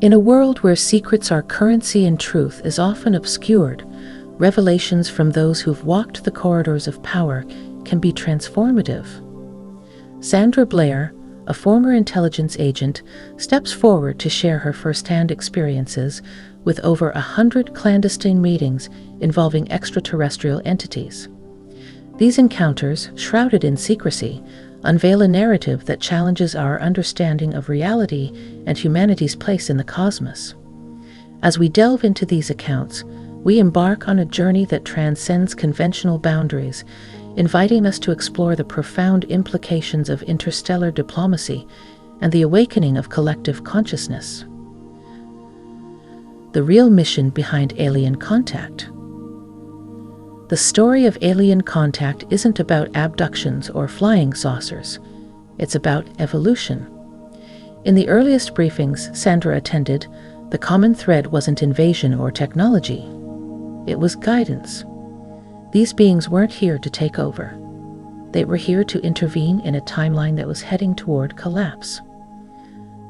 In a world where secrets are currency and truth is often obscured, revelations from those who've walked the corridors of power can be transformative. Sandra Blair, a former intelligence agent, steps forward to share her first-hand experiences with over 100 clandestine meetings involving extraterrestrial entities. These encounters, shrouded in secrecy, unveil a narrative that challenges our understanding of reality and humanity's place in the cosmos. As we delve into these accounts, we embark on a journey that transcends conventional boundaries, inviting us to explore the profound implications of interstellar diplomacy and the awakening of collective consciousness. The real mission behind alien contact. The story of alien contact isn't about abductions or flying saucers. It's about evolution. In the earliest briefings Sandra attended, the common thread wasn't invasion or technology. It was guidance. These beings weren't here to take over. They were here to intervene in a timeline that was heading toward collapse.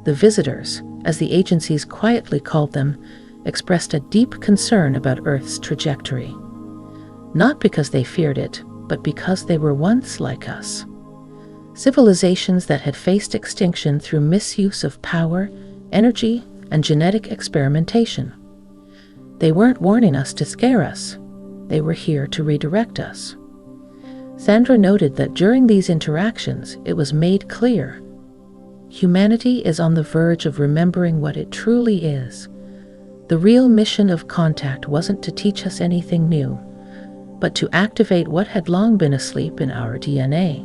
The visitors, as the agencies quietly called them, expressed a deep concern about Earth's trajectory. Not because they feared it, but because they were once like us. Civilizations that had faced extinction through misuse of power, energy, and genetic experimentation. They weren't warning us to scare us. They were here to redirect us. Sandra noted that during these interactions, it was made clear: humanity is on the verge of remembering what it truly is. The real mission of contact wasn't to teach us anything new, but to activate what had long been asleep in our DNA.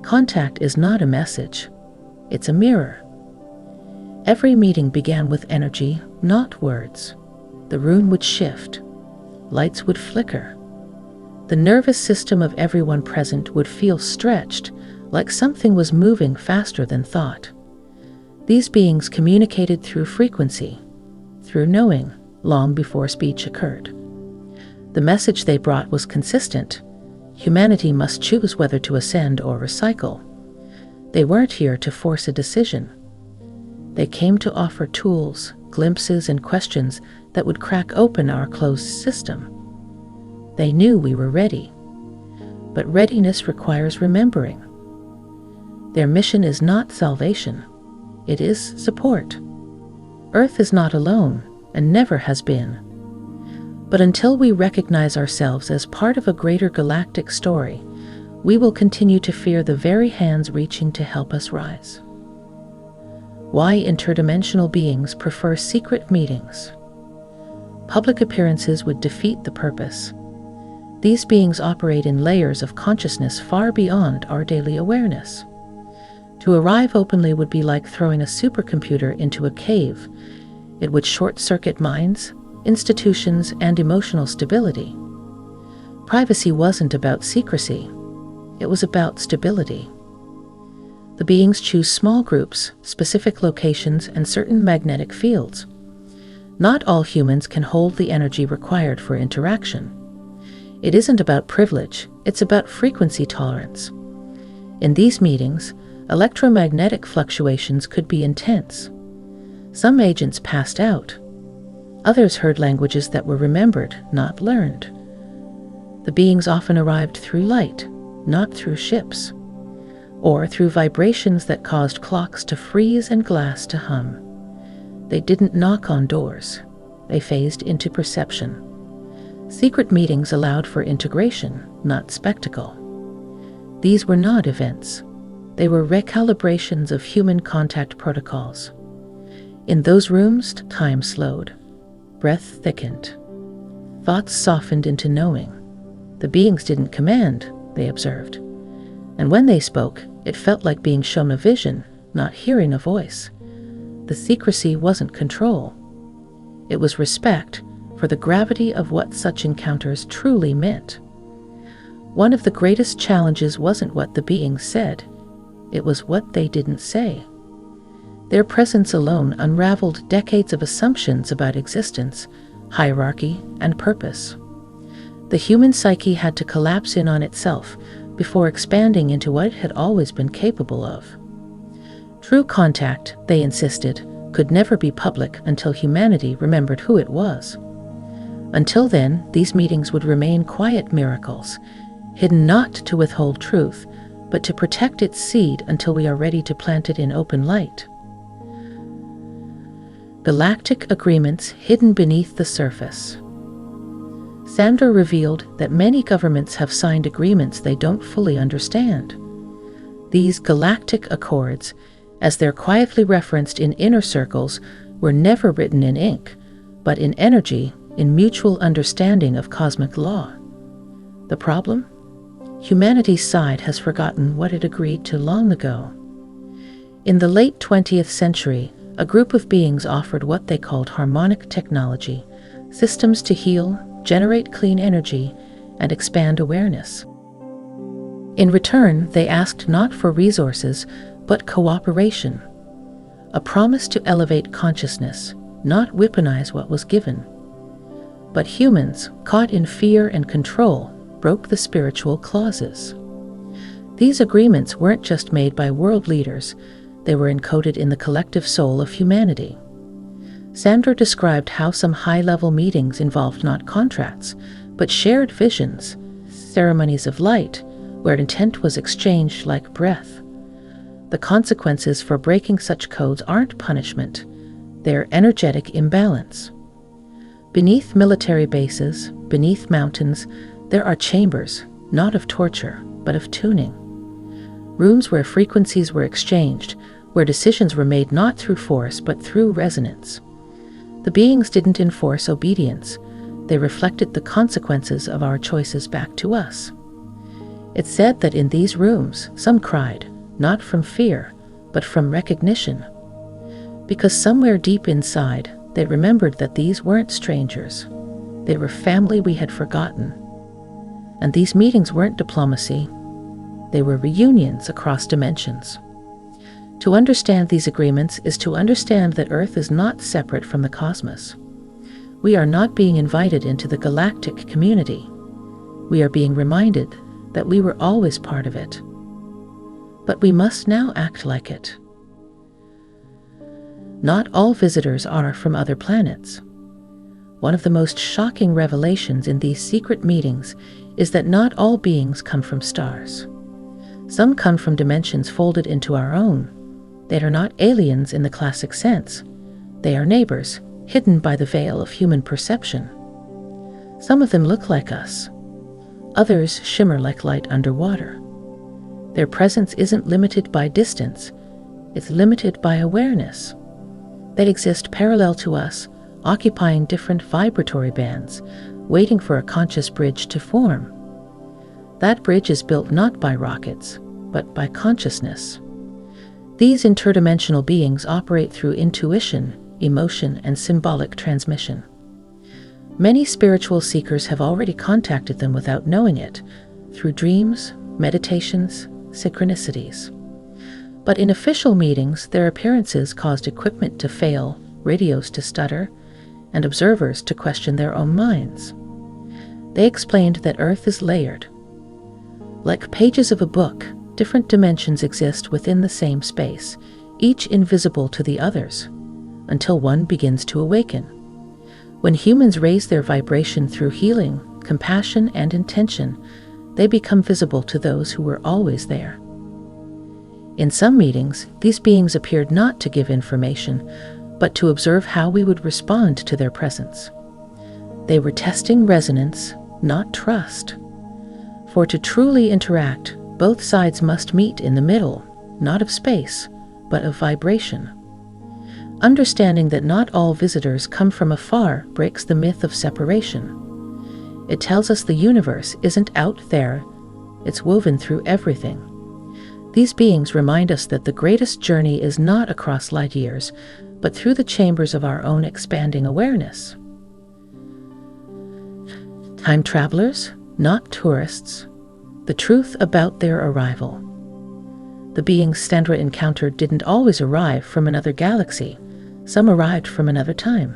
Contact is not a message. It's a mirror. Every meeting began with energy, not words. The room would shift. Lights would flicker. The nervous system of everyone present would feel stretched, like something was moving faster than thought. These beings communicated through frequency, through knowing, long before speech occurred. The message they brought was consistent. Humanity must choose whether to ascend or recycle. They weren't here to force a decision. They came to offer tools, glimpses, and questions that would crack open our closed system. They knew we were ready. But readiness requires remembering. Their mission is not salvation. It is support. Earth is not alone, and never has been. But until we recognize ourselves as part of a greater galactic story, we will continue to fear the very hands reaching to help us rise. Why interdimensional beings prefer secret meetings. Public appearances would defeat the purpose. These beings operate in layers of consciousness far beyond our daily awareness. To arrive openly would be like throwing a supercomputer into a cave. It would short-circuit minds, institutions, and emotional stability. Privacy wasn't about secrecy. It was about stability. The beings choose small groups, specific locations, and certain magnetic fields. Not all humans can hold the energy required for interaction. It isn't about privilege, it's about frequency tolerance. In these meetings, electromagnetic fluctuations could be intense. Some agents passed out. Others heard languages that were remembered, not learned. The beings often arrived through light, not through ships, or through vibrations that caused clocks to freeze and glass to hum. They didn't knock on doors. They phased into perception. Secret meetings allowed for integration, not spectacle. These were not events. They were recalibrations of human contact protocols. In those rooms, time slowed. Breath thickened. Thoughts softened into knowing. The beings didn't command, they observed. And when they spoke, it felt like being shown a vision, not hearing a voice. The secrecy wasn't control. It was respect for the gravity of what such encounters truly meant. One of the greatest challenges wasn't what the beings said. It was what they didn't say. Their presence alone unraveled decades of assumptions about existence, hierarchy, and purpose. The human psyche had to collapse in on itself before expanding into what it had always been capable of. True contact, they insisted, could never be public until humanity remembered who it was. Until then, these meetings would remain quiet miracles, hidden not to withhold truth, but to protect its seed until we are ready to plant it in open light. Galactic agreements hidden beneath the surface. Sandra revealed that many governments have signed agreements they don't fully understand. These galactic accords, as they're quietly referenced in inner circles, were never written in ink, but in energy, in mutual understanding of cosmic law. The problem? Humanity's side has forgotten what it agreed to long ago. In the late 20th century, a group of beings offered what they called harmonic technology, systems to heal, generate clean energy, and expand awareness. In return, they asked not for resources, but cooperation, a promise to elevate consciousness, not weaponize what was given. But humans, caught in fear and control, broke the spiritual clauses. These agreements weren't just made by world leaders, they were encoded in the collective soul of humanity. Sandra described how some high-level meetings involved not contracts, but shared visions, ceremonies of light, where intent was exchanged like breath. The consequences for breaking such codes aren't punishment, they're energetic imbalance. Beneath military bases, beneath mountains, there are chambers, not of torture, but of tuning. Rooms where frequencies were exchanged, where decisions were made not through force but through resonance. The beings didn't enforce obedience, they reflected the consequences of our choices back to us. It's said that in these rooms, some cried, not from fear, but from recognition. Because somewhere deep inside, they remembered that these weren't strangers. They were family we had forgotten. And these meetings weren't diplomacy. They were reunions across dimensions. To understand these agreements is to understand that Earth is not separate from the cosmos. We are not being invited into the galactic community. We are being reminded that we were always part of it. But we must now act like it. Not all visitors are from other planets. One of the most shocking revelations in these secret meetings is that not all beings come from stars. Some come from dimensions folded into our own. They are not aliens in the classic sense. They are neighbors, hidden by the veil of human perception. Some of them look like us. Others shimmer like light underwater. Their presence isn't limited by distance. It's limited by awareness. They exist parallel to us, occupying different vibratory bands, waiting for a conscious bridge to form. That bridge is built not by rockets, but by consciousness. These interdimensional beings operate through intuition, emotion, and symbolic transmission. Many spiritual seekers have already contacted them without knowing it, through dreams, meditations, synchronicities. But in official meetings, their appearances caused equipment to fail, radios to stutter, and observers to question their own minds. They explained that Earth is layered. Like pages of a book, different dimensions exist within the same space, each invisible to the others, until one begins to awaken. When humans raise their vibration through healing, compassion, and intention, they become visible to those who were always there. In some meetings, these beings appeared not to give information, but to observe how we would respond to their presence. They were testing resonance, not trust. For to truly interact, both sides must meet in the middle, not of space, but of vibration. Understanding that not all visitors come from afar breaks the myth of separation. It tells us the universe isn't out there, it's woven through everything. These beings remind us that the greatest journey is not across light years, but through the chambers of our own expanding awareness. Time travelers, not tourists. The truth about their arrival. The beings Sandra encountered didn't always arrive from another galaxy. Some arrived from another time.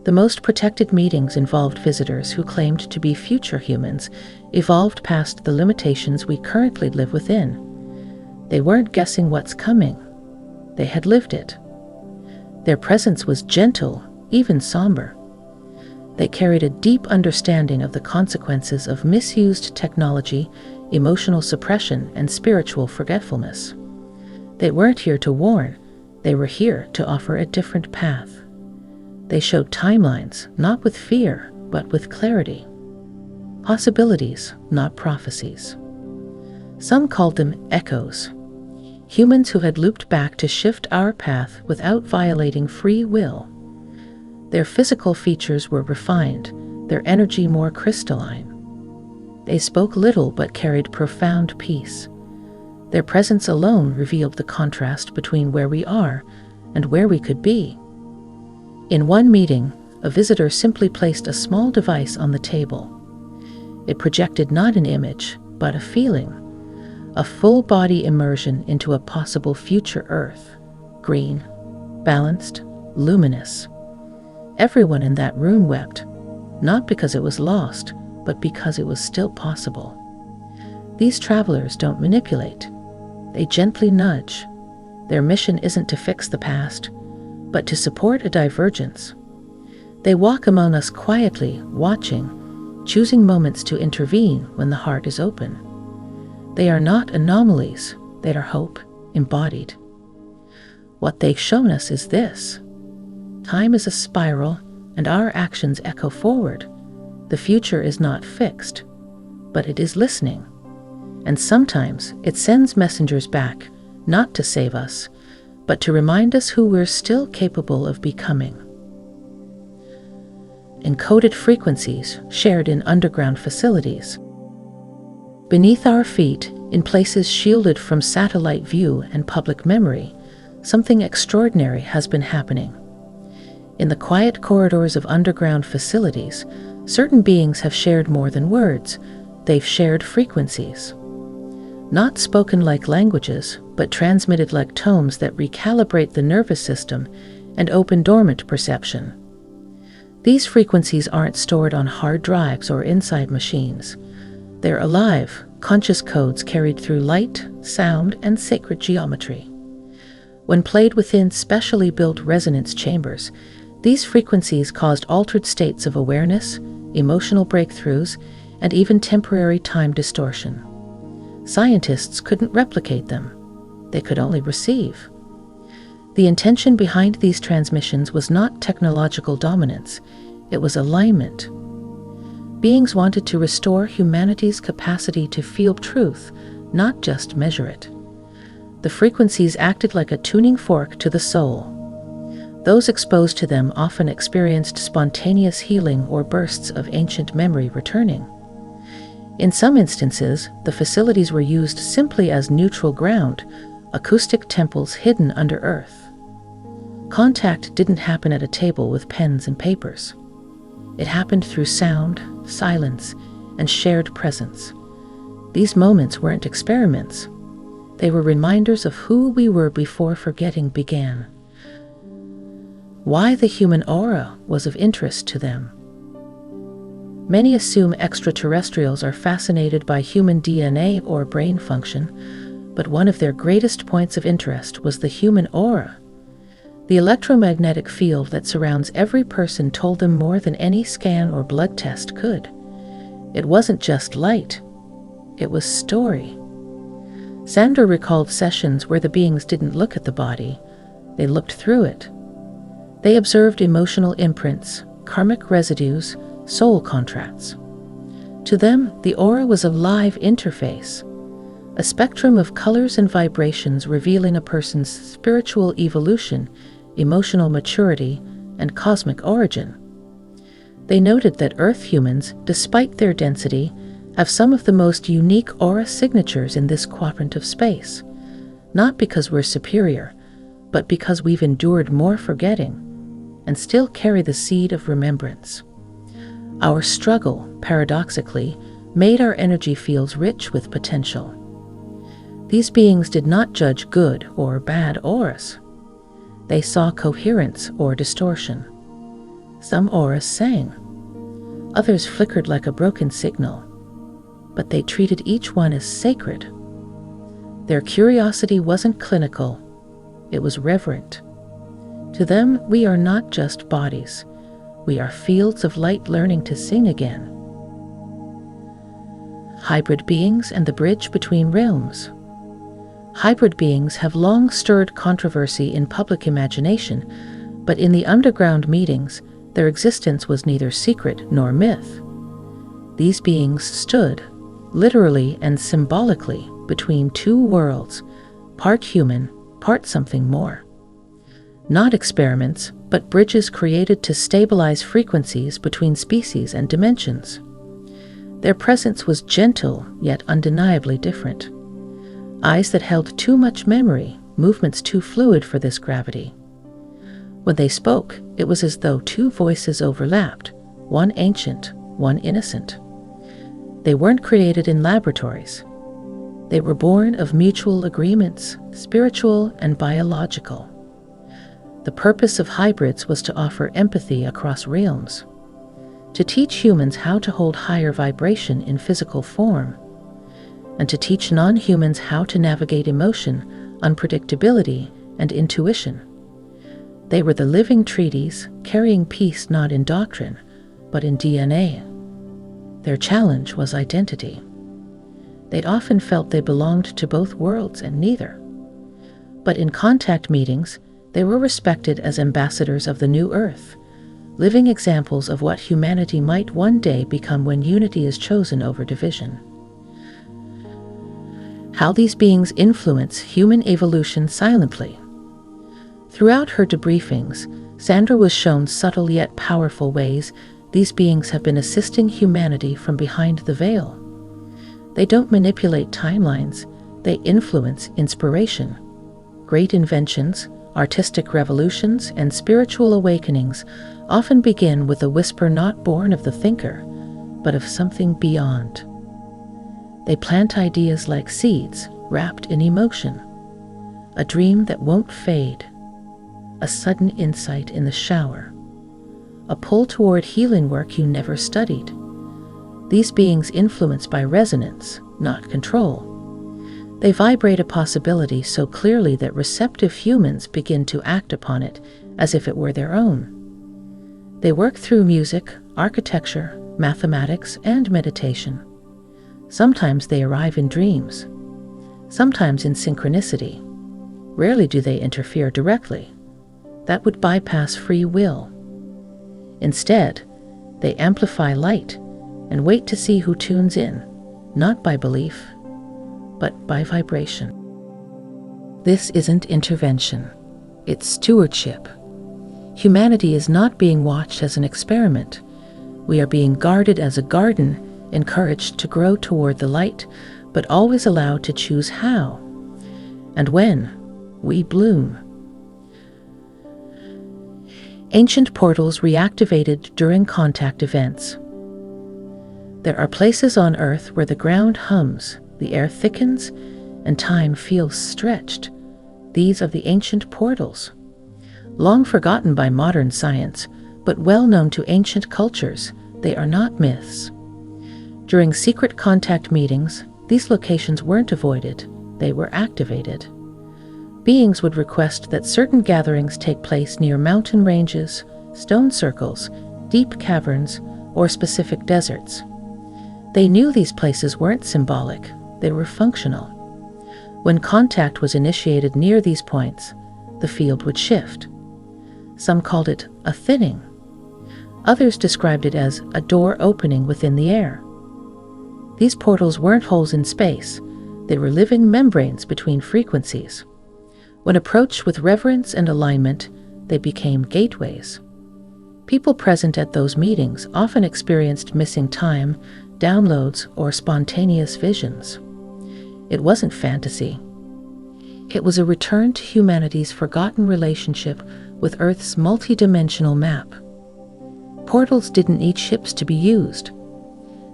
The most protected meetings involved visitors who claimed to be future humans, evolved past the limitations we currently live within. They weren't guessing what's coming. They had lived it. Their presence was gentle, even somber. They carried a deep understanding of the consequences of misused technology, emotional suppression, and spiritual forgetfulness. They weren't here to warn, they were here to offer a different path. They showed timelines, not with fear, but with clarity. Possibilities, not prophecies. Some called them echoes, humans who had looped back to shift our path without violating free will. Their physical features were refined, their energy more crystalline. They spoke little but carried profound peace. Their presence alone revealed the contrast between where we are and where we could be. In one meeting, a visitor simply placed a small device on the table. It projected not an image, but a feeling, a full-body immersion into a possible future Earth, green, balanced, luminous. Everyone in that room wept, not because it was lost, but because it was still possible. These travelers don't manipulate. They gently nudge. Their mission isn't to fix the past, but to support a divergence. They walk among us quietly, watching, choosing moments to intervene when the heart is open. They are not anomalies, they are hope embodied. What they've shown us is this: time is a spiral, and our actions echo forward. The future is not fixed, but it is listening. And sometimes it sends messengers back, not to save us, but to remind us who we're still capable of becoming. Encoded frequencies shared in underground facilities. Beneath our feet, in places shielded from satellite view and public memory, something extraordinary has been happening. In the quiet corridors of underground facilities, certain beings have shared more than words. They've shared frequencies. Not spoken like languages, but transmitted like tones that recalibrate the nervous system and open dormant perception. These frequencies aren't stored on hard drives or inside machines. They're alive, conscious codes carried through light, sound, and sacred geometry. When played within specially built resonance chambers, these frequencies caused altered states of awareness, emotional breakthroughs, and even temporary time distortion. Scientists couldn't replicate them. They could only receive. The intention behind these transmissions was not technological dominance, it was alignment. Beings wanted to restore humanity's capacity to feel truth, not just measure it. The frequencies acted like a tuning fork to the soul. Those exposed to them often experienced spontaneous healing or bursts of ancient memory returning. In some instances, the facilities were used simply as neutral ground, acoustic temples hidden under earth. Contact didn't happen at a table with pens and papers. It happened through sound, silence, and shared presence. These moments weren't experiments. They were reminders of who we were before forgetting began. Why the human aura was of interest to them. Many assume extraterrestrials are fascinated by human DNA or brain function, but one of their greatest points of interest was the human aura. The electromagnetic field that surrounds every person told them more than any scan or blood test could. It wasn't just light, it was story. Sandra recalled sessions where the beings didn't look at the body, they looked through it. They observed emotional imprints, karmic residues, soul contracts. To them, the aura was a live interface, a spectrum of colors and vibrations revealing a person's spiritual evolution, emotional maturity, and cosmic origin. They noted that Earth humans, despite their density, have some of the most unique aura signatures in this quadrant of space, not because we're superior, but because we've endured more forgetting and still carry the seed of remembrance. Our struggle, paradoxically, made our energy fields rich with potential. These beings did not judge good or bad auras. They saw coherence or distortion. Some auras sang. Others flickered like a broken signal, but they treated each one as sacred. Their curiosity wasn't clinical, it was reverent. To them, we are not just bodies. We are fields of light learning to sing again. Hybrid beings and the bridge between realms. Hybrid beings have long stirred controversy in public imagination, but in the underground meetings, their existence was neither secret nor myth. These beings stood, literally and symbolically, between two worlds, part human, part something more. Not experiments, but bridges created to stabilize frequencies between species and dimensions. Their presence was gentle, yet undeniably different. Eyes that held too much memory, movements too fluid for this gravity. When they spoke, it was as though two voices overlapped, one ancient, one innocent. They weren't created in laboratories. They were born of mutual agreements, spiritual and biological. The purpose of hybrids was to offer empathy across realms, to teach humans how to hold higher vibration in physical form, and to teach non-humans how to navigate emotion, unpredictability, and intuition. They were the living treaties, carrying peace not in doctrine, but in DNA. Their challenge was identity. They'd often felt they belonged to both worlds and neither. But in contact meetings, they were respected as ambassadors of the new Earth, living examples of what humanity might one day become when unity is chosen over division. How these beings influence human evolution silently. Throughout her debriefings, Sandra was shown subtle yet powerful ways these beings have been assisting humanity from behind the veil. They don't manipulate timelines, they influence inspiration. Great inventions, artistic revolutions, and spiritual awakenings often begin with a whisper not born of the thinker, but of something beyond. They plant ideas like seeds wrapped in emotion, a dream that won't fade, a sudden insight in the shower, a pull toward healing work you never studied. These beings influence by resonance, not control. They vibrate a possibility so clearly that receptive humans begin to act upon it as if it were their own. They work through music, architecture, mathematics, and meditation. Sometimes they arrive in dreams, sometimes in synchronicity. Rarely do they interfere directly. That would bypass free will. Instead, they amplify light and wait to see who tunes in, not by belief, but by vibration. This isn't intervention, it's stewardship. Humanity is not being watched as an experiment. We are being guarded as a garden, encouraged to grow toward the light, but always allowed to choose how and when we bloom. Ancient portals reactivated during contact events. There are places on Earth where the ground hums, the air thickens, and time feels stretched. These are the ancient portals. Long forgotten by modern science, but well known to ancient cultures, they are not myths. During secret contact meetings, these locations weren't avoided, they were activated. Beings would request that certain gatherings take place near mountain ranges, stone circles, deep caverns, or specific deserts. They knew these places weren't symbolic, they were functional. When contact was initiated near these points, the field would shift. Some called it a thinning. Others described it as a door opening within the air. These portals weren't holes in space, they were living membranes between frequencies. When approached with reverence and alignment, they became gateways. People present at those meetings often experienced missing time, downloads, or spontaneous visions. It wasn't fantasy. It was a return to humanity's forgotten relationship with Earth's multidimensional map. Portals didn't need ships to be used.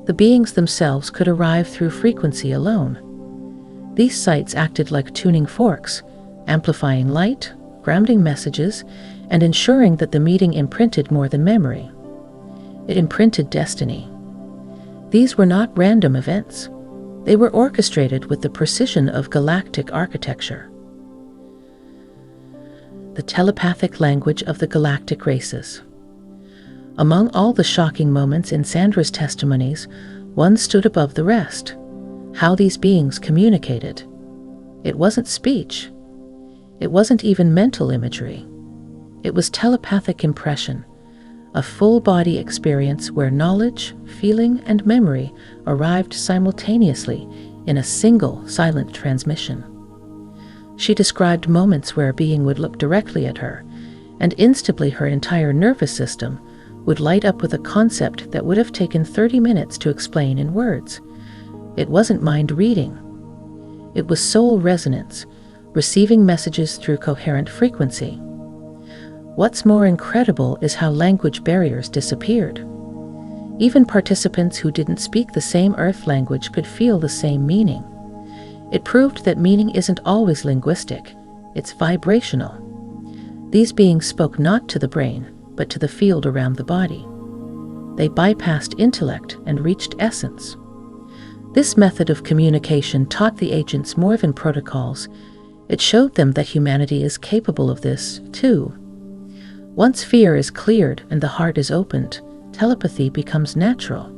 The beings themselves could arrive through frequency alone. These sites acted like tuning forks, amplifying light, grounding messages, and ensuring that the meeting imprinted more than memory. It imprinted destiny. These were not random events. They were orchestrated with the precision of galactic architecture. the telepathic language of the galactic races. Among all the shocking moments in Sandra's testimonies, one stood above the rest: how these beings communicated. It wasn't speech. It wasn't even mental imagery. It was telepathic impression, a full-body experience where knowledge, feeling, and memory arrived simultaneously in a single silent transmission. She described moments where a being would look directly at her, and instantly her entire nervous system would light up with a concept that would have taken 30 minutes to explain in words. It wasn't mind reading. It was soul resonance, receiving messages through coherent frequency. What's more incredible is how language barriers disappeared. Even participants who didn't speak the same Earth language could feel the same meaning. It proved that meaning isn't always linguistic, it's vibrational. These beings spoke not to the brain, but to the field around the body. They bypassed intellect and reached essence. This method of communication taught the agents more than protocols. It showed them that humanity is capable of this, too. Once fear is cleared and the heart is opened, telepathy becomes natural.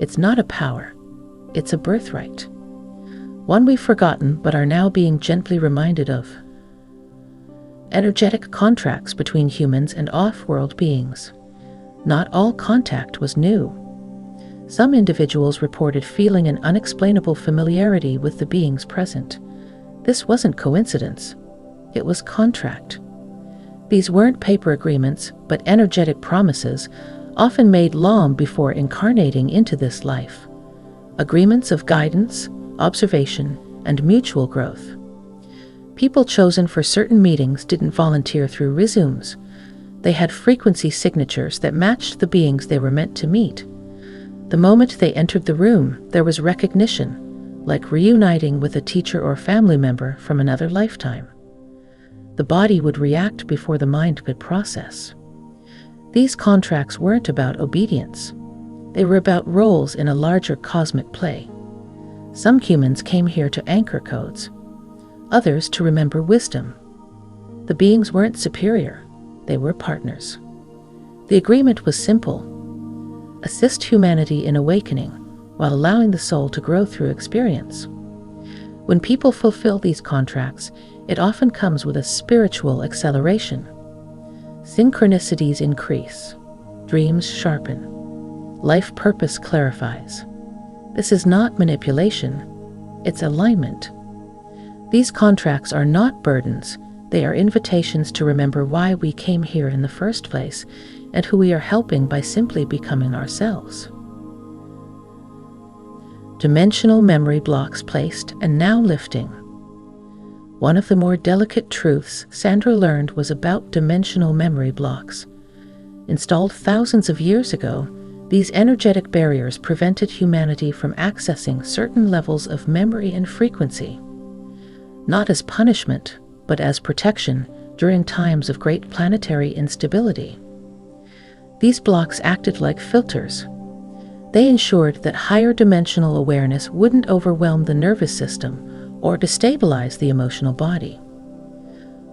It's not a power, it's a birthright. One we've forgotten but are now being gently reminded of. Energetic contracts between humans and off-world beings. Not all contact was new. Some individuals reported feeling an unexplainable familiarity with the beings present. This wasn't coincidence. It was contract. These weren't paper agreements, but energetic promises, often made long before incarnating into this life. Agreements of guidance, observation, and mutual growth. People chosen for certain meetings didn't volunteer through resumes. They had frequency signatures that matched the beings they were meant to meet. The moment they entered the room, there was recognition, like reuniting with a teacher or family member from another lifetime. The body would react before the mind could process. These contracts weren't about obedience. They were about roles in a larger cosmic play. Some humans came here to anchor codes, others to remember wisdom. The beings weren't superior, they were partners. The agreement was simple: assist humanity in awakening while allowing the soul to grow through experience. When people fulfill these contracts, it often comes with a spiritual acceleration. Synchronicities increase, dreams sharpen, life purpose clarifies. This is not manipulation, it's alignment. These contracts are not burdens, they are invitations to remember why we came here in the first place and who we are helping by simply becoming ourselves. Dimensional memory blocks placed and now lifting. One of the more delicate truths Sandra learned was about dimensional memory blocks. Installed thousands of years ago, these energetic barriers prevented humanity from accessing certain levels of memory and frequency, not as punishment, but as protection during times of great planetary instability. These blocks acted like filters. They ensured that higher dimensional awareness wouldn't overwhelm the nervous system or destabilize the emotional body.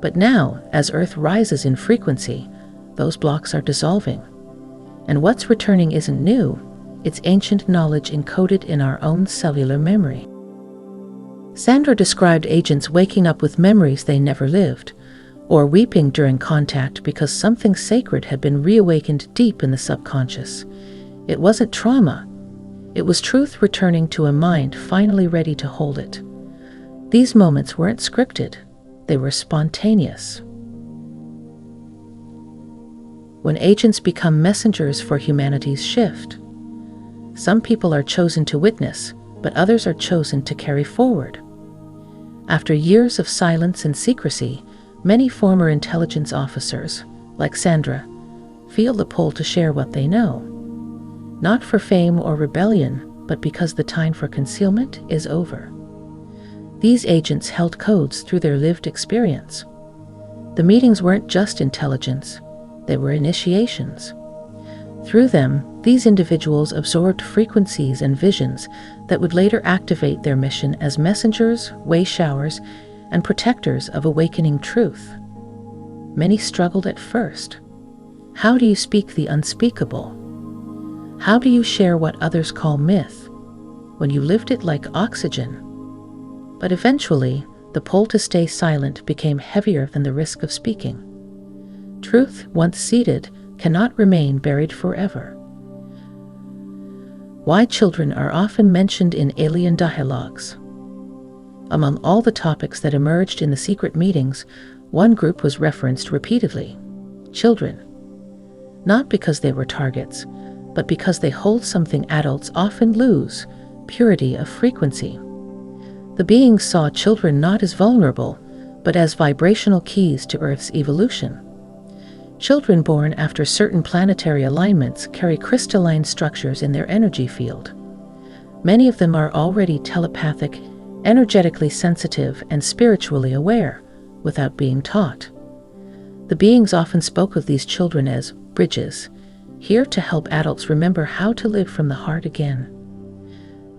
But now, as Earth rises in frequency, those blocks are dissolving. And what's returning isn't new, it's ancient knowledge encoded in our own cellular memory. Sandra described agents waking up with memories they never lived, or weeping during contact because something sacred had been reawakened deep in the subconscious. It wasn't trauma, it was truth returning to a mind finally ready to hold it. These moments weren't scripted, they were spontaneous. When agents become messengers for humanity's shift, some people are chosen to witness, but others are chosen to carry forward. After years of silence and secrecy, many former intelligence officers, like Sandra, feel the pull to share what they know. Not for fame or rebellion, but because the time for concealment is over. These agents held codes through their lived experience. The meetings weren't just intelligence, they were initiations. Through them, these individuals absorbed frequencies and visions that would later activate their mission as messengers, way showers, and protectors of awakening truth. Many struggled at first. How do you speak the unspeakable? How do you share what others call myth when you lived it like oxygen? But eventually, the pull to stay silent became heavier than the risk of speaking. Truth, once seated, cannot remain buried forever. Why children are often mentioned in alien dialogues. Among all the topics that emerged in the secret meetings, one group was referenced repeatedly: children. Not because they were targets, but because they hold something adults often lose: purity of frequency. The beings saw children not as vulnerable, but as vibrational keys to Earth's evolution. Children born after certain planetary alignments carry crystalline structures in their energy field. Many of them are already telepathic, energetically sensitive, and spiritually aware, without being taught. The beings often spoke of these children as bridges, here to help adults remember how to live from the heart again.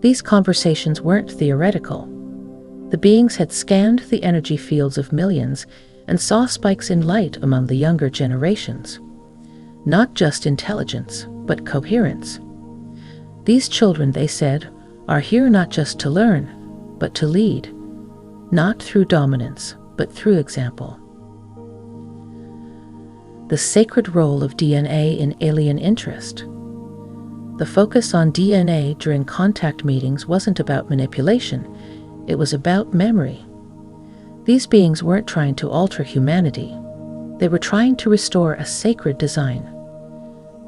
These conversations weren't theoretical. The beings had scanned the energy fields of millions and saw spikes in light among the younger generations. Not just intelligence, but coherence. These children, they said, are here not just to learn, but to lead, not through dominance, but through example. The sacred role of DNA in alien interest. The focus on DNA during contact meetings wasn't about manipulation, it was about memory. These beings weren't trying to alter humanity, they were trying to restore a sacred design.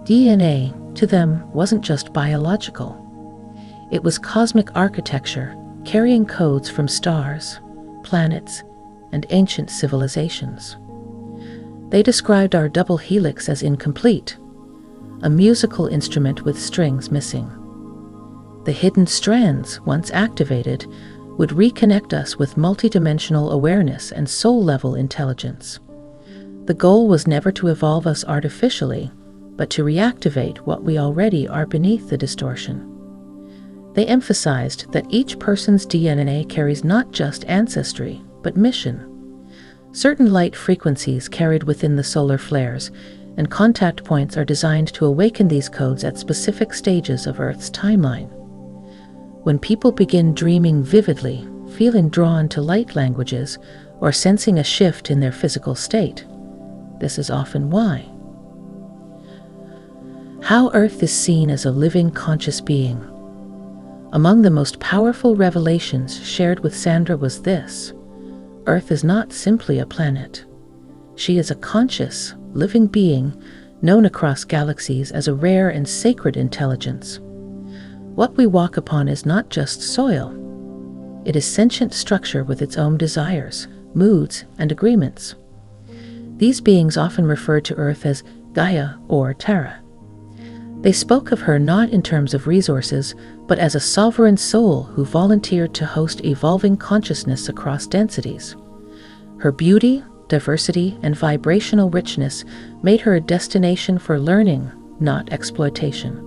DNA, to them, wasn't just biological. It was cosmic architecture, carrying codes from stars, planets, and ancient civilizations. They described our double helix as incomplete, a musical instrument with strings missing. The hidden strands, once activated, would reconnect us with multidimensional awareness and soul-level intelligence. The goal was never to evolve us artificially, but to reactivate what we already are beneath the distortion. They emphasized that each person's DNA carries not just ancestry, but mission. Certain light frequencies carried within the solar flares, and contact points are designed to awaken these codes at specific stages of Earth's timeline. When people begin dreaming vividly, feeling drawn to light languages, or sensing a shift in their physical state, this is often why. How Earth is seen as a living, conscious being. Among the most powerful revelations shared with Sandra was this: Earth is not simply a planet. She is a conscious, living being known across galaxies as a rare and sacred intelligence. What we walk upon is not just soil. It is sentient structure with its own desires, moods, and agreements. These beings often referred to Earth as Gaia or Terra. They spoke of her not in terms of resources, but as a sovereign soul who volunteered to host evolving consciousness across densities. Her beauty, diversity, and vibrational richness made her a destination for learning, not exploitation.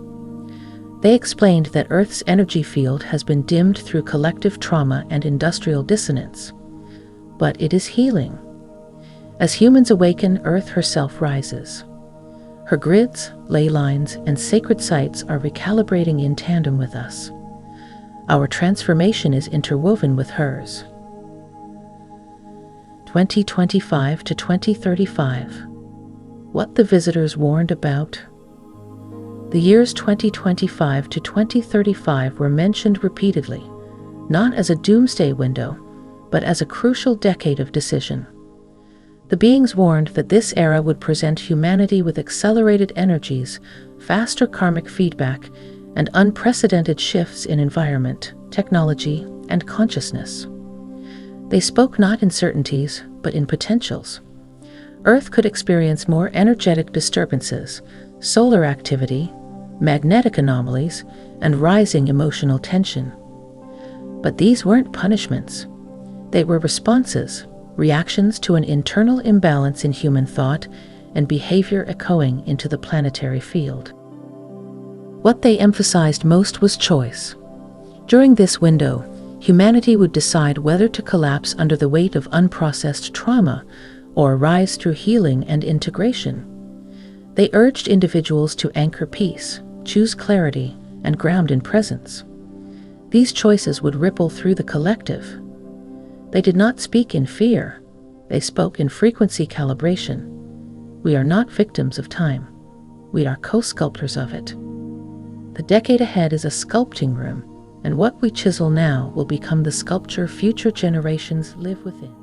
They explained that Earth's energy field has been dimmed through collective trauma and industrial dissonance. But it is healing. As humans awaken, Earth herself rises. Her grids, ley lines, and sacred sites are recalibrating in tandem with us. Our transformation is interwoven with hers. 2025 to 2035. What the visitors warned about. The years 2025 to 2035 were mentioned repeatedly, not as a doomsday window, but as a crucial decade of decision. The beings warned that this era would present humanity with accelerated energies, faster karmic feedback, and unprecedented shifts in environment, technology, and consciousness. They spoke not in certainties, but in potentials. Earth could experience more energetic disturbances, solar activity, magnetic anomalies, and rising emotional tension. But these weren't punishments. They were responses, reactions to an internal imbalance in human thought and behavior echoing into the planetary field. What they emphasized most was choice. During this window, humanity would decide whether to collapse under the weight of unprocessed trauma or rise through healing and integration. They urged individuals to anchor peace, choose clarity, and ground in presence. These choices would ripple through the collective. They did not speak in fear. They spoke in frequency calibration. We are not victims of time. We are co-sculptors of it. The decade ahead is a sculpting room, and what we chisel now will become the sculpture future generations live within.